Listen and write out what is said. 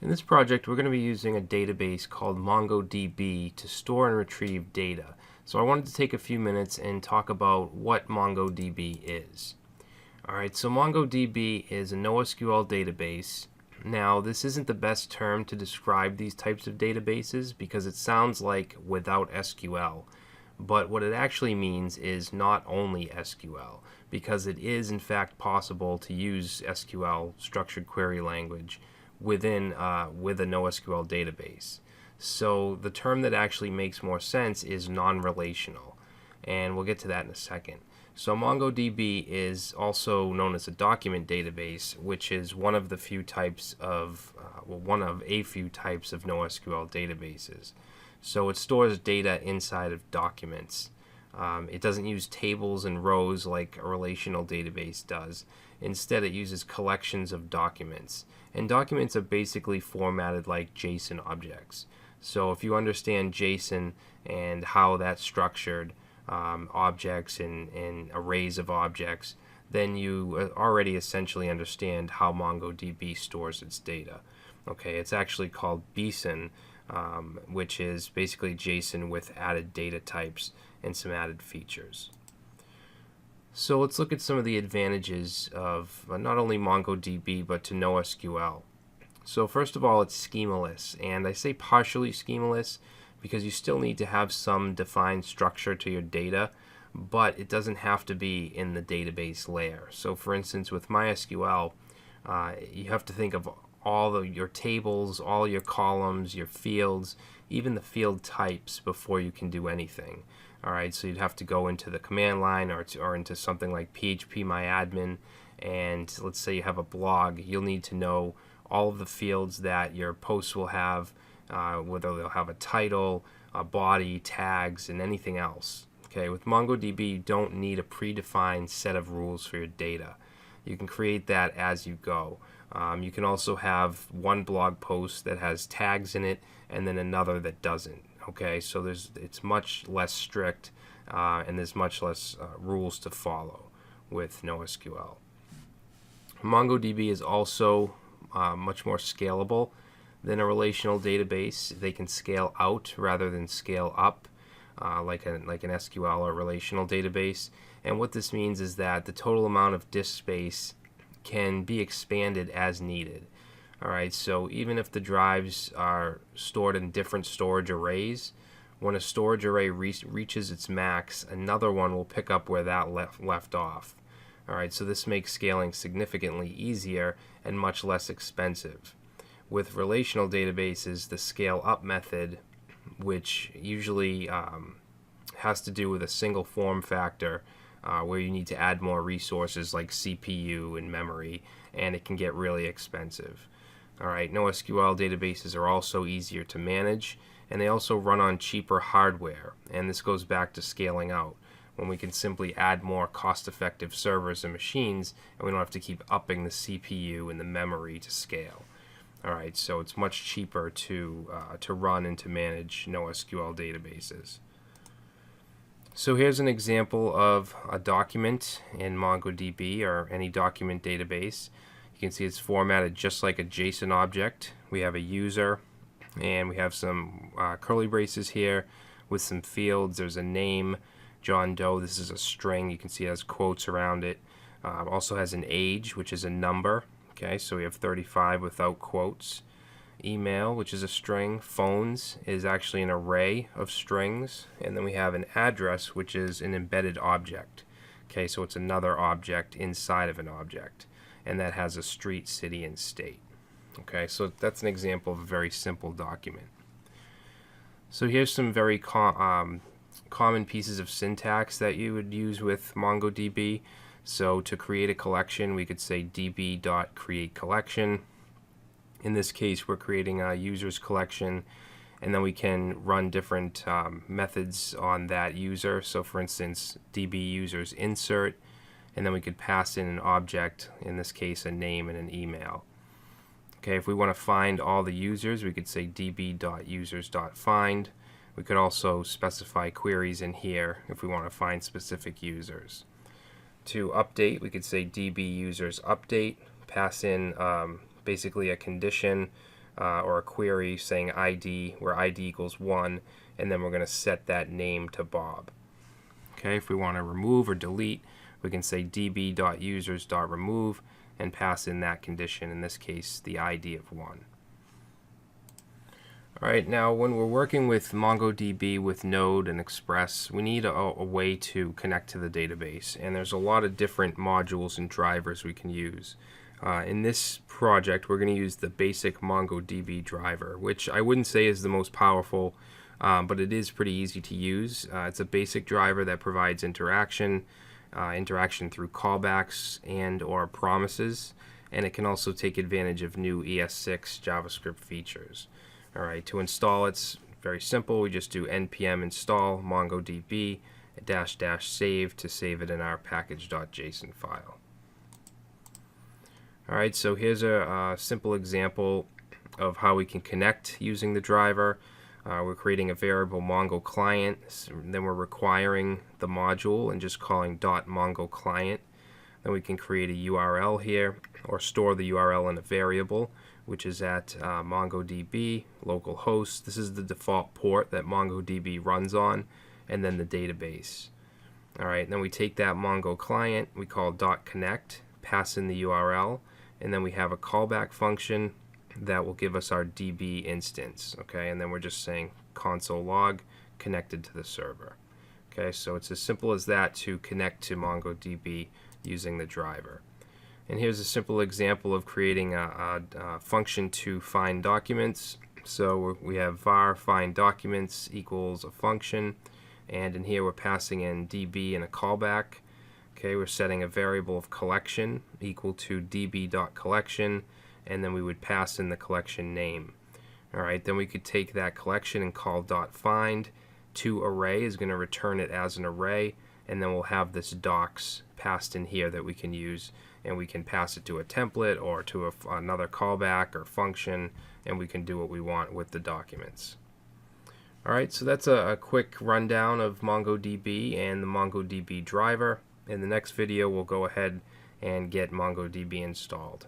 In this project, we're going to be using a database called MongoDB to store and retrieve data. So I wanted to take a few minutes and talk about what MongoDB is. Alright, so MongoDB is a NoSQL database. Now, this isn't the best term to describe these types of databases because it sounds like without SQL. But what it actually means is not only SQL, because it is in fact possible to use SQL, structured query language, with a NoSQL database. So the term that actually makes more sense is non-relational, and we'll get to that in a second. So MongoDB is also known as a document database, which is one of a few types of NoSQL databases. So it stores data inside of documents. It doesn't use tables and rows like a relational database does. Instead, it uses collections of documents. And documents are basically formatted like JSON objects. So if you understand JSON and how that's structured, objects and arrays of objects, then you already essentially understand how MongoDB stores its data. Okay, it's actually called BSON, which is basically JSON with added data types and some added features. So let's look at some of the advantages of not only MongoDB but to NoSQL. So first of all, it's schemaless, and I say partially schemaless because you still need to have some defined structure to your data, but it doesn't have to be in the database layer. So for instance, with MySQL, you have to think of all of your tables, all your columns, your fields, even the field types before you can do anything. Alright, so you'd have to go into the command line or into something like phpMyAdmin, and let's say you have a blog. You'll need to know all of the fields that your posts will have, whether they'll have a title, a body, tags, and anything else. Okay, with MongoDB, you don't need a predefined set of rules for your data. You can create that as you go. You can also have one blog post that has tags in it and then another that doesn't. Okay, so it's much less strict and there's much less rules to follow with NoSQL. MongoDB is also much more scalable than a relational database. They can scale out rather than scale up, like an SQL or relational database. And what this means is that the total amount of disk space can be expanded as needed. Alright, so even if the drives are stored in different storage arrays, when a storage array reaches its max, another one will pick up where that left off. Alright, so this makes scaling significantly easier and much less expensive. With relational databases, the scale up method, which usually has to do with a single form factor, where you need to add more resources like CPU and memory, and it can get really expensive. Alright, NoSQL databases are also easier to manage, and they also run on cheaper hardware, and this goes back to scaling out, when we can simply add more cost-effective servers and machines, and we don't have to keep upping the CPU and the memory to scale. Alright, so it's much cheaper to run and to manage NoSQL databases. So here's an example of a document in MongoDB or any document database. You can see it's formatted just like a JSON object. We have a user, and we have some curly braces here with some fields. There's a name, John Doe. This is a string. You can see it has quotes around it. Also has an age, which is a number. Okay, so we have 35 without quotes. Email, which is a string. Phones is actually an array of strings. And then we have an address, which is an embedded object. Okay, so it's another object inside of an object, and that has a street, city, and state. Okay, so that's an example of a very simple document. So here's some very common pieces of syntax that you would use with MongoDB. So to create a collection, we could say db.createCollection. In this case, we're creating a user's collection, and then we can run different methods on that user. So for instance, db_users insert, and then we could pass in an object, in this case a name and an email. Okay, if we want to find all the users, we could say db.users.find. We could also specify queries in here if we want to find specific users. To update, we could say db_users_update, pass in basically a condition or a query saying ID, where ID equals 1, and then we're going to set that name to Bob. Okay, if we want to remove or delete, we can say db.users.remove and pass in that condition, in this case the ID of 1. Alright, now when we're working with MongoDB with Node and Express, we need a way to connect to the database, and there's a lot of different modules and drivers we can use. In this project, we're going to use the basic MongoDB driver, which I wouldn't say is the most powerful, but it is pretty easy to use. It's a basic driver that provides interaction through callbacks and or promises, and it can also take advantage of new ES6 JavaScript features. Alright, to install it's very simple. We just do npm install MongoDB --save to save it in our package.json file. Alright, so here's a simple example of how we can connect using the driver. We're creating a variable Mongo client, then we're requiring the module and just calling .mongo client. Then we can create a URL here or store the URL in a variable, which is at MongoDB localhost. This is the default port that MongoDB runs on, and then the database. Alright, then we take that Mongo client, we call .connect, pass in the URL, and then we have a callback function that will give us our DB instance. Okay, and then we're just saying console log connected to the server. Okay, so it's as simple as that to connect to MongoDB using the driver. And here's a simple example of creating a function to find documents. So we have var find documents equals a function, and in here we're passing in db and a callback. Okay, we're setting a variable of collection equal to db.collection, and then we would pass in the collection name. Alright, then we could take that collection and call .find to array is going to return it as an array, and then we'll have this docs passed in here that we can use, and we can pass it to a template or to another callback or function, and we can do what we want with the documents. Alright, so that's a quick rundown of MongoDB and the MongoDB driver. In the next video we'll go ahead and get MongoDB installed.